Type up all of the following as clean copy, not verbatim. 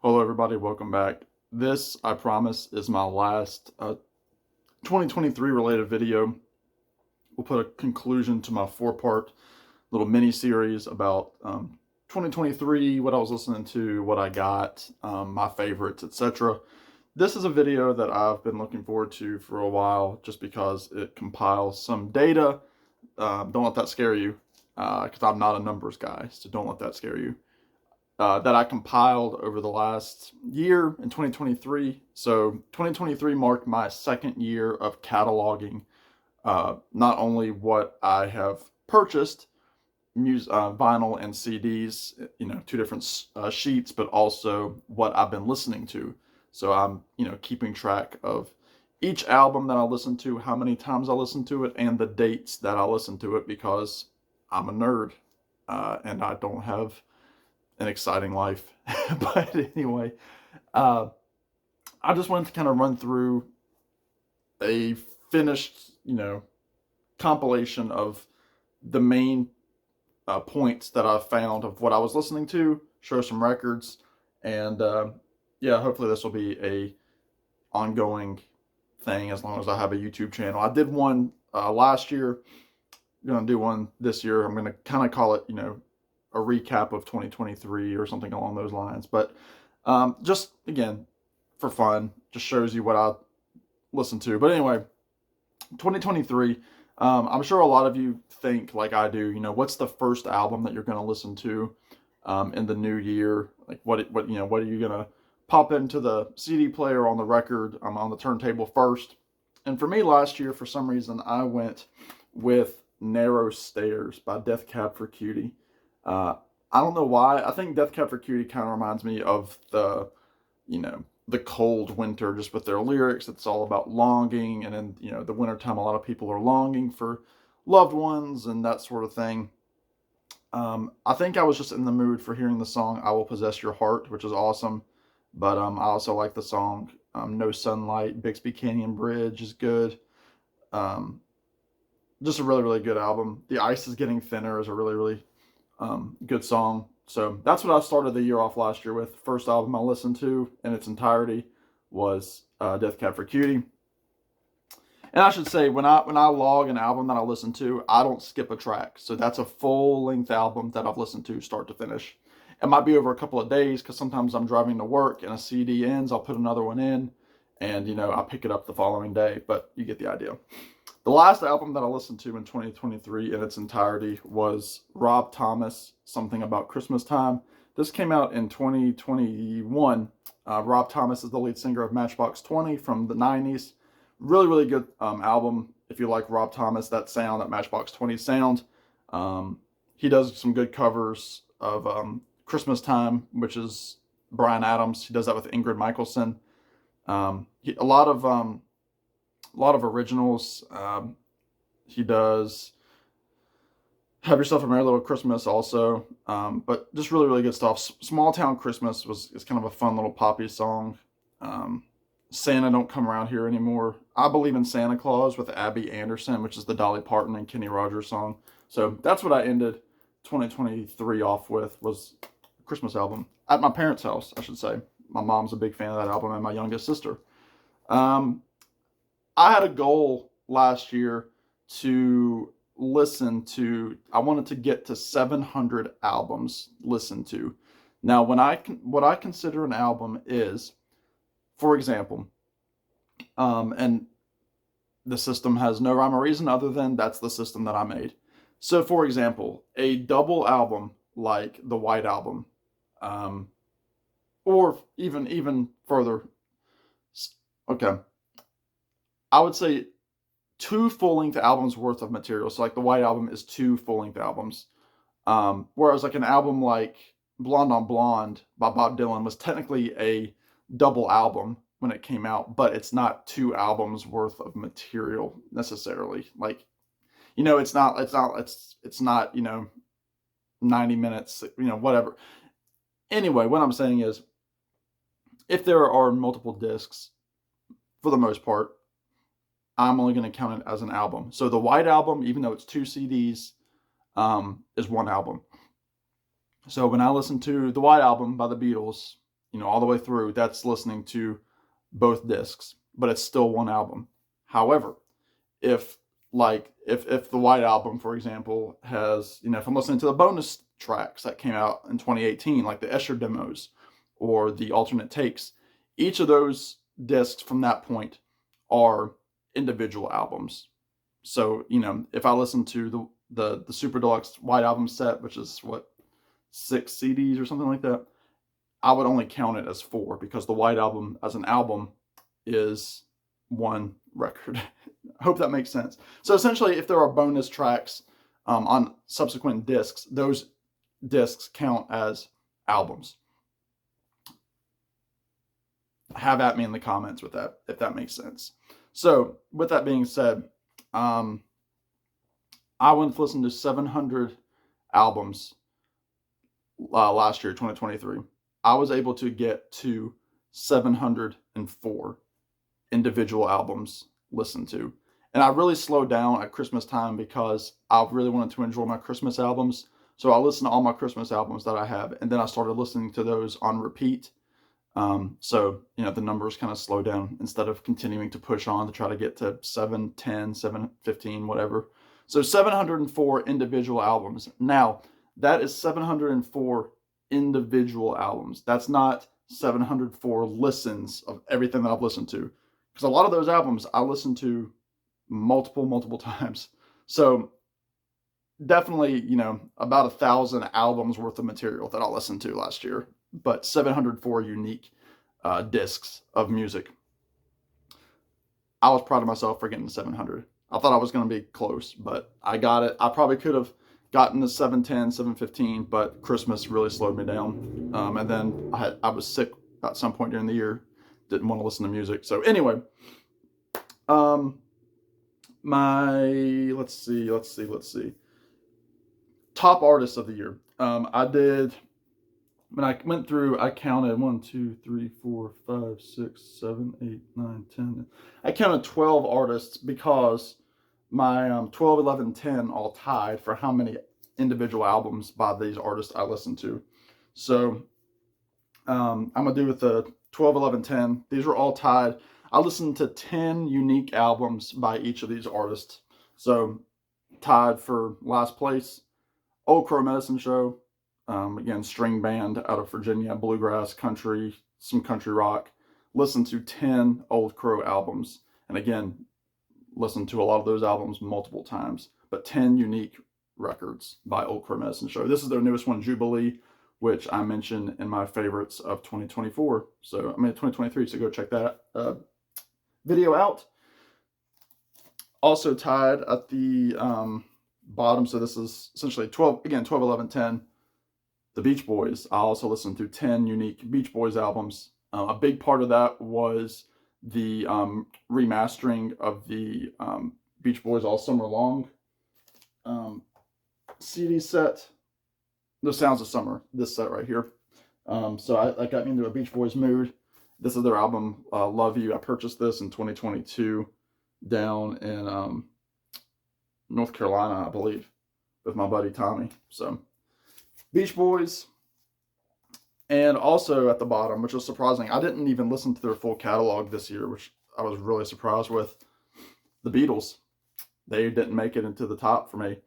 Hello, everybody. Welcome back. This, I promise, is my last 2023 related video. We'll put a conclusion to my 4-part little mini series about 2023, what I was listening to, what I got, my favorites, etc. This is a video that I've been looking forward to for a while just because it compiles some data. Don't let that scare you because I'm not a numbers guy, so don't let that scare you. That I compiled over the last year in 2023. So 2023 marked my second year of cataloging not only what I have purchased, vinyl and CDs, two different sheets, but also what I've been listening to. So I'm, keeping track of each album that I listen to, how many times I listen to it, and the dates that I listen to it because I'm a nerd and I don't have an exciting life. But anyway, I just wanted to kind of run through a finished, compilation of the main points that I found of what I was listening to, show some records, and yeah, hopefully this will be a ongoing thing as long as I have a YouTube channel. I did one last year. I'm gonna do one this year. I'm gonna kind of call it, a recap of 2023 or something along those lines. But just again, for fun, just shows you what I listen to. But anyway, 2023. I'm sure a lot of you think like I do. What's the first album that you're going to listen to in the new year? Like what are you going to pop into the CD player, on the record, on the turntable first? And for me, last year, for some reason, I went with Narrow Stairs by Death Cab for Cutie. I don't know why. I think Death Cab for Cutie kind of reminds me of the cold winter, just with their lyrics. It's all about longing, and in the wintertime, a lot of people are longing for loved ones and that sort of thing. I think I was just in the mood for hearing the song "I Will Possess Your Heart," which is awesome. But I also like the song "No Sunlight." Bixby Canyon Bridge is good. Just a really, really good album. The Ice is Getting Thinner is a really, really good song. So that's what I started the year off last year with. First album I listened to in its entirety was Death Cab for Cutie. And I should say, when I log an album that I listen to, I don't skip a track. So that's a full-length album that I've listened to start to finish. It might be over a couple of days because sometimes I'm driving to work and a CD ends, I'll put another one in, and I pick it up the following day. But you get the idea. The last album that I listened to in 2023 in its entirety was Rob Thomas, Something About Christmas Time. This came out in 2021. Rob Thomas is the lead singer of Matchbox 20 from the 90s. Really, really good album. If you like Rob Thomas, that sound, that Matchbox 20 sound. He does some good covers of Christmas Time, which is Bryan Adams. He does that with Ingrid Michaelson. A lot of originals. He does Have Yourself a Merry Little Christmas also, but just really, really good stuff. Small Town Christmas is kind of a fun little poppy song. Santa Don't Come Around Here Anymore. I Believe in Santa Claus with Abby Anderson, which is the Dolly Parton and Kenny Rogers song. So that's what I ended 2023 off with, was a Christmas album at my parents' house, I should say. My mom's a big fan of that album, and my youngest sister. I had a goal last year to I wanted to get to 700 albums listened to. Now, what I consider an album is, for example, and the system has no rhyme or reason other than that's the system that I made. So, for example, a double album like the White Album, or even further, okay, I would say 2 full-length albums worth of material. So like the White Album is 2 full-length albums. Whereas like an album like Blonde on Blonde by Bob Dylan was technically a double album when it came out, but it's not 2 albums worth of material necessarily. Like, it's not 90 minutes, whatever. Anyway, what I'm saying is, if there are multiple discs, for the most part, I'm only going to count it as an album. So the White Album, even though it's 2 CDs, is 1 album. So when I listen to the White Album by the Beatles, all the way through, that's listening to both discs, but it's still one album. However, if the White Album, for example, has, if I'm listening to the bonus tracks that came out in 2018, like the Escher demos or the alternate takes, each of those discs from that point are individual albums. So, if I listen to the Super Deluxe White Album set, which is what, 6 CDs or something like that, I would only count it as 4 because the White Album as an album is one record. I hope that makes sense. So essentially, if there are bonus tracks on subsequent discs, those discs count as albums. Have at me in the comments with that, if that makes sense. So with that being said, I went to listen to 700 albums last year, 2023. I was able to get to 704 individual albums listened to. And I really slowed down at Christmas time because I really wanted to enjoy my Christmas albums. So I listened to all my Christmas albums that I have, and then I started listening to those on repeat. So, the numbers kind of slow down instead of continuing to push on to try to get to 710, 715, whatever. So 704 individual albums. Now, that is 704 individual albums. That's not 704 listens of everything that I've listened to. Because a lot of those albums I listened to multiple times. So definitely, about 1,000 albums worth of material that I listened to last year, but 704 unique discs of music. I was proud of myself for getting to 700. I thought I was going to be close, but I got it. I probably could have gotten to 710, 715, but Christmas really slowed me down. And then I was sick at some point during the year. Didn't want to listen to music. So anyway, let's see. Top artists of the year. When I went through, I counted 1, 2, 3, 4, 5, 6, 7, 8, 9, 10. I counted 12 artists because my 12, 11, 10 all tied for how many individual albums by these artists I listened to. So I'm going to do with the 12, 11, 10. These were all tied. I listened to 10 unique albums by each of these artists. So tied for last place, Old Crow Medicine Show. Again, string band out of Virginia, bluegrass, country, some country rock. Listened to 10 Old Crow albums. And again, listened to a lot of those albums multiple times. But 10 unique records by Old Crow Medicine Show. This is their newest one, Jubilee, which I mentioned in my favorites of 2024. 2023, so go check that video out. Also tied at the bottom, so this is essentially 12, 11, 10. The Beach Boys. I also listened to 10 unique Beach Boys albums. A big part of that was the remastering of the Beach Boys All Summer Long CD set. The Sounds of Summer, this set right here. So that got me into a Beach Boys mood. This is their album, Love You. I purchased this in 2022 down in North Carolina, I believe, with my buddy Tommy. So Beach Boys. And also at the bottom, which was surprising, I didn't even listen to their full catalog this year, which I was really surprised with, the Beatles. They didn't make it into the top for me.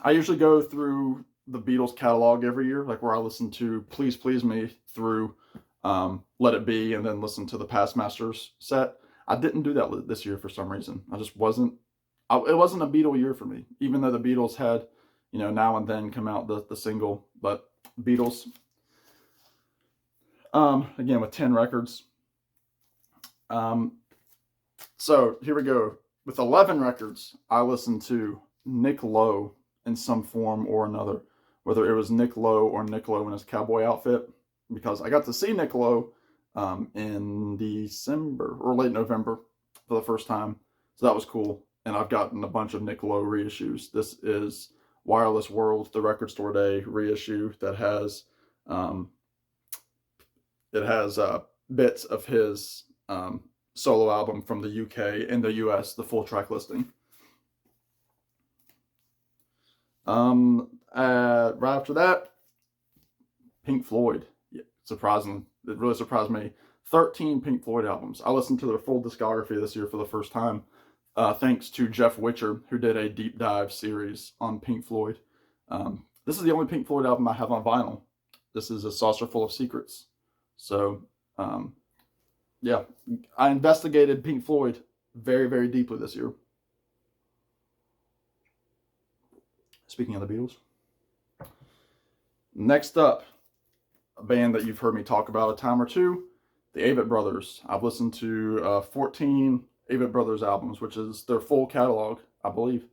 I usually go through the Beatles catalog every year, like where I listen to Please Please Me through Let It Be and then listen to the Past Masters set. I didn't do that this year for some reason. It wasn't a Beatle year for me, even though the Beatles had, Now and Then come out the single, but Beatles, again, with 10 records. So here we go. With 11 records, I listened to Nick Lowe in some form or another, whether it was Nick Lowe or Nick Lowe in his cowboy outfit, because I got to see Nick Lowe in December or late November for the first time. So that was cool. And I've gotten a bunch of Nick Lowe reissues. This is Wireless World, the Record Store Day reissue that has bits of his solo album from the UK and the US, the full track listing. Right after that, Pink Floyd. Yeah, surprising. It really surprised me. 13 Pink Floyd albums. I listened to their full discography this year for the first time, thanks to Jeff Witcher, who did a deep dive series on Pink Floyd. This is the only Pink Floyd album I have on vinyl. This is A Saucer Full of Secrets. So, yeah, I investigated Pink Floyd very, very deeply this year. Speaking of the Beatles. Next up, a band that you've heard me talk about a time or two, the Avett Brothers. I've listened to 14 Avett Brothers albums, which is their full catalog, I believe,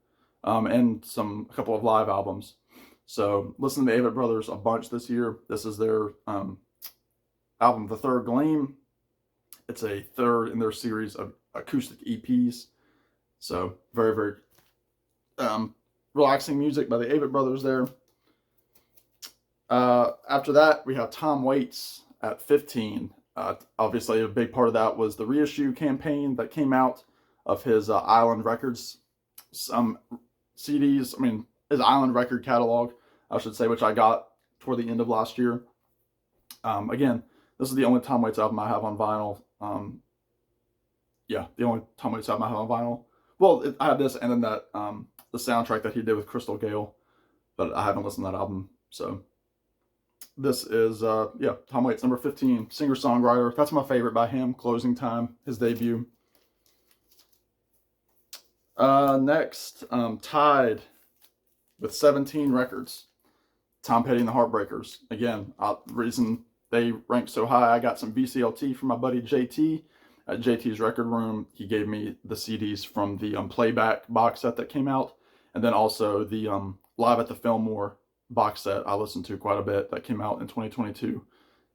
and a couple of live albums. So listen to the Avett Brothers a bunch this year. This is their album, The Third Gleam. It's a third in their series of acoustic EPs. So very, very relaxing music by the Avett Brothers there. After that, we have Tom Waits at 15. Obviously, a big part of that was the reissue campaign that came out of his Island Records CDs. I mean, his Island record catalog, I should say, which I got toward the end of last year. Again, this is the only Tom Waits album I have on vinyl. Yeah, the only Tom Waits album I have on vinyl. Well, I have this and then that the soundtrack that he did with Crystal Gale, but I haven't listened to that album. So this is Tom Waits, number 15, singer-songwriter. That's my favorite by him. Closing Time, his debut. Next, tied with 17 records, Tom Petty and the Heartbreakers. Again, reason they ranked so high, I got some VCLT from my buddy JT at JT's Record Room. He gave me the CDs from the Playback box set that came out, and then also the Live at the Fillmore box set I listened to quite a bit that came out in 2022.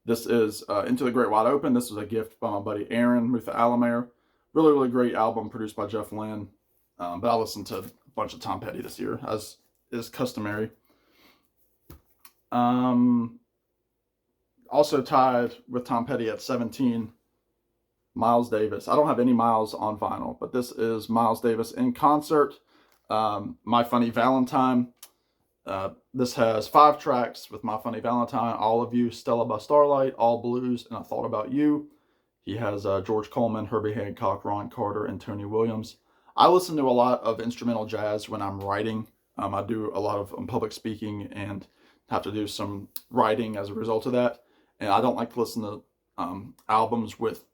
This is Into the Great Wide Open. This was a gift by my buddy Aaron Mutha Alamere. Really, really great album produced by Jeff Lynne. But I listened to a bunch of Tom Petty this year, as is customary. Also tied with Tom Petty at 17, Miles Davis. I don't have any Miles on vinyl, but this is Miles Davis in concert. My Funny Valentine. This has 5 tracks with My Funny Valentine, All of You, Stella by Starlight, All Blues, and I Thought About You. He has George Coleman, Herbie Hancock, Ron Carter, and Tony Williams. I listen to a lot of instrumental jazz when I'm writing. I do a lot of public speaking and have to do some writing as a result of that. And I don't like to listen to albums with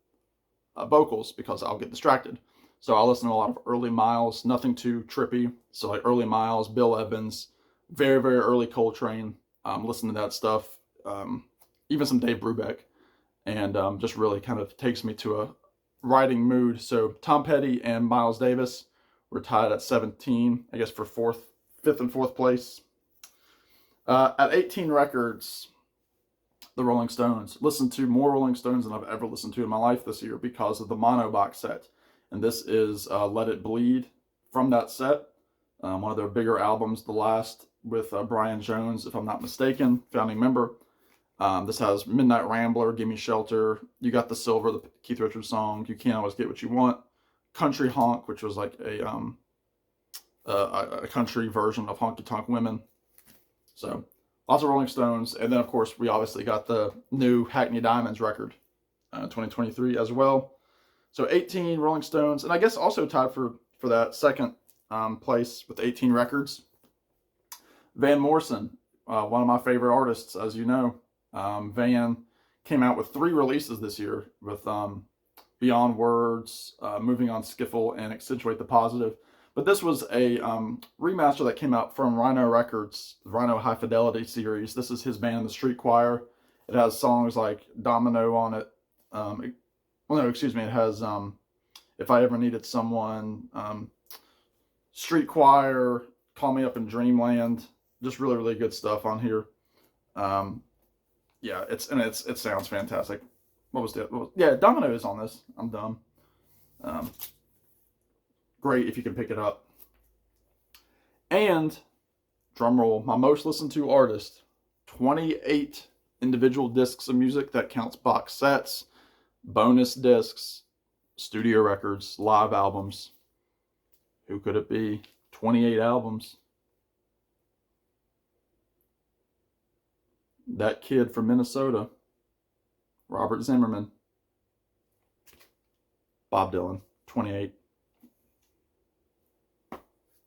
vocals because I'll get distracted. So I listen to a lot of early Miles, nothing too trippy. So like early Miles, Bill Evans, very, very early Coltrane. Listen to that stuff. Even some Dave Brubeck. And just really kind of takes me to a writing mood. So Tom Petty and Miles Davis were tied at 17, I guess, for 5th and 4th place. At 18 records, the Rolling Stones. Listened to more Rolling Stones than I've ever listened to in my life this year because of the mono box set. And this is Let It Bleed from that set. One of their bigger albums, the last with Brian Jones, if I'm not mistaken, founding member. This has Midnight Rambler, Gimme Shelter, You Got the Silver, the Keith Richards song, You Can't Always Get What You Want, Country Honk, which was like a country version of Honky Tonk Women. So lots of Rolling Stones. And then, of course, we obviously got the new Hackney Diamonds record, 2023 as well. So 18 Rolling Stones. And I guess also tied for that second place with 18 records, Van Morrison, one of my favorite artists, as you know. Van came out with 3 releases this year with Beyond Words, Moving on Skiffle, and Accentuate the Positive. But this was a remaster that came out from Rhino Records, Rhino High Fidelity series. This is his band, The Street Choir. It has songs like Domino on it. It has If I Ever Needed Someone, Street Choir, Call Me Up in Dreamland. Just really, really good stuff on here. Yeah, it sounds fantastic. Yeah, Domino is on this. I'm dumb. Great if you can pick it up. And, drumroll, my most listened to artist, 28 individual discs of music. That counts box sets, bonus discs, studio records, live albums. Who could it be? 28 albums. That kid from Minnesota, Robert Zimmerman. Bob Dylan, 28.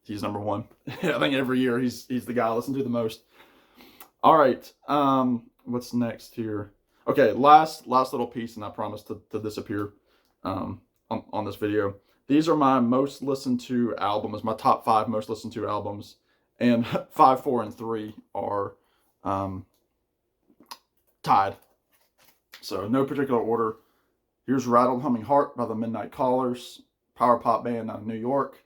He's number one. I think every year he's the guy I listen to the most. All right. What's next here? Okay, last little piece, and I promise to disappear on this video. These are my most listened to albums, my top 5 most listened to albums, and 5, 4, and 3 are tied. So no particular order. Here's Rattled Humming Heart by the Midnight Callers, power pop band out of New York.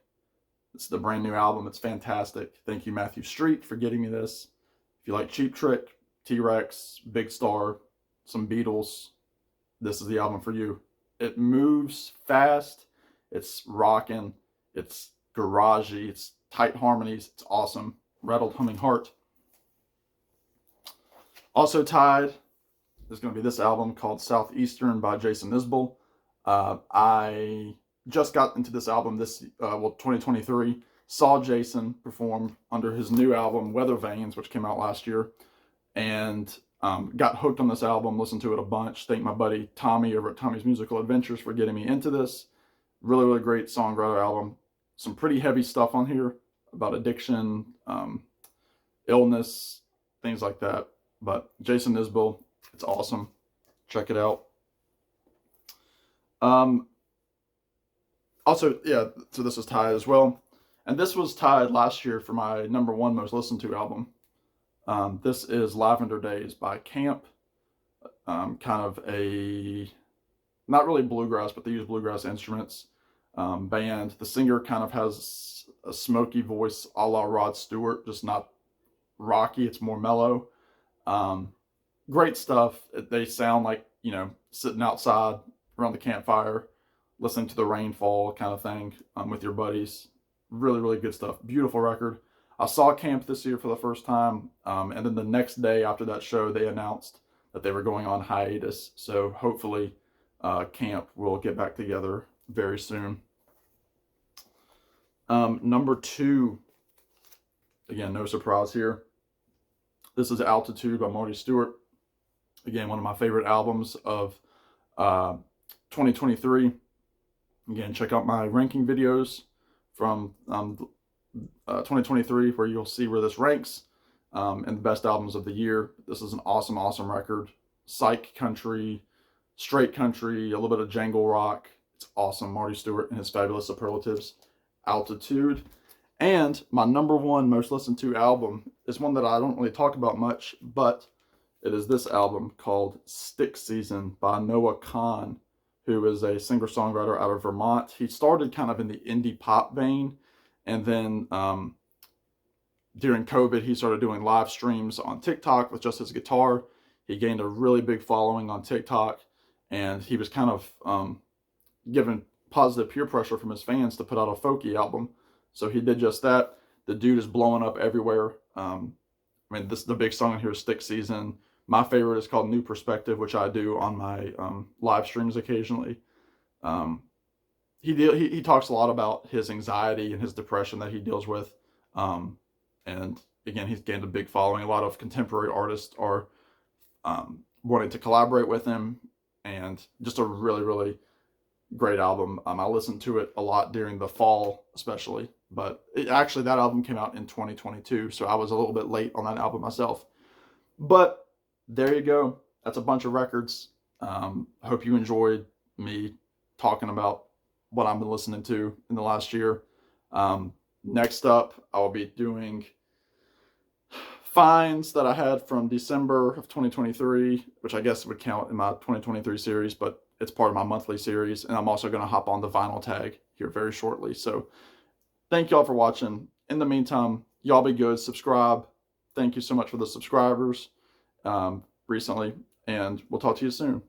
It's the brand new album. It's fantastic. Thank you, Matthew Street, for getting me this. If you like Cheap Trick, T-Rex, Big Star, some Beatles, this is the album for you. It moves fast. It's rocking. It's garagey. It's tight harmonies. It's awesome. Rattled Humming Heart. Also tied, there's going to be this album called Southeastern by Jason Isbell. I just got into this album 2023. Saw Jason perform under his new album Weather Vanes, which came out last year, and got hooked on this album, listened to it a bunch. Thank my buddy Tommy over at Tommy's Musical Adventures for getting me into this. Really, really great songwriter album. Some pretty heavy stuff on here about addiction, illness, things like that. But Jason Isbell, it's awesome. Check it out. Also, yeah, so this is tied as well. And this was tied last year for my number 1 most listened to album. This is Lavender Days by Camp. Kind of a, not really bluegrass, but they use bluegrass instruments band. The singer kind of has a smoky voice a la Rod Stewart, just not rocky. It's more mellow. Great stuff. They sound like, you know, sitting outside around the campfire, listening to the rainfall kind of thing with your buddies. Really, really good stuff. Beautiful record. I saw Camp this year for the first time, and then the next day after that show, they announced that they were going on hiatus. So hopefully Camp will get back together very soon. Number 2, again, no surprise here. This is Altitude by Marty Stuart. Again, one of my favorite albums of 2023. Again, check out my ranking videos from 2023 where you'll see where this ranks and the best albums of the year. This is an awesome, awesome record. Psych country, straight country, a little bit of jangle rock. It's awesome. Marty Stuart and his fabulous superlatives. Altitude. And my number 1 most listened to album is one that I don't really talk about much, but it is this album called Stick Season by Noah Kahan, who is a singer-songwriter out of Vermont. He started kind of in the indie pop vein, and then during COVID, he started doing live streams on TikTok with just his guitar. He gained a really big following on TikTok, and he was kind of given positive peer pressure from his fans to put out a folky album. So he did just that. The dude is blowing up everywhere. I mean, the big song in here is Stick Season. My favorite is called New Perspective, which I do on my live streams occasionally. He talks a lot about his anxiety and his depression that he deals with. And again, he's gained a big following. A lot of contemporary artists are wanting to collaborate with him, and just a really, really great album. I listened to it a lot during the fall, especially, but actually that album came out in 2022, so I was a little bit late on that album myself. But there you go. That's a bunch of records. Hope you enjoyed me talking about what I've been listening to in the last year. Next up, I'll be doing finds that I had from December of 2023, which I guess would count in my 2023 series, but it's part of my monthly series. And I'm also going to hop on the vinyl tag here very shortly. So thank y'all for watching. In the meantime, y'all be good. Subscribe. Thank you so much for the subscribers recently, and we'll talk to you soon.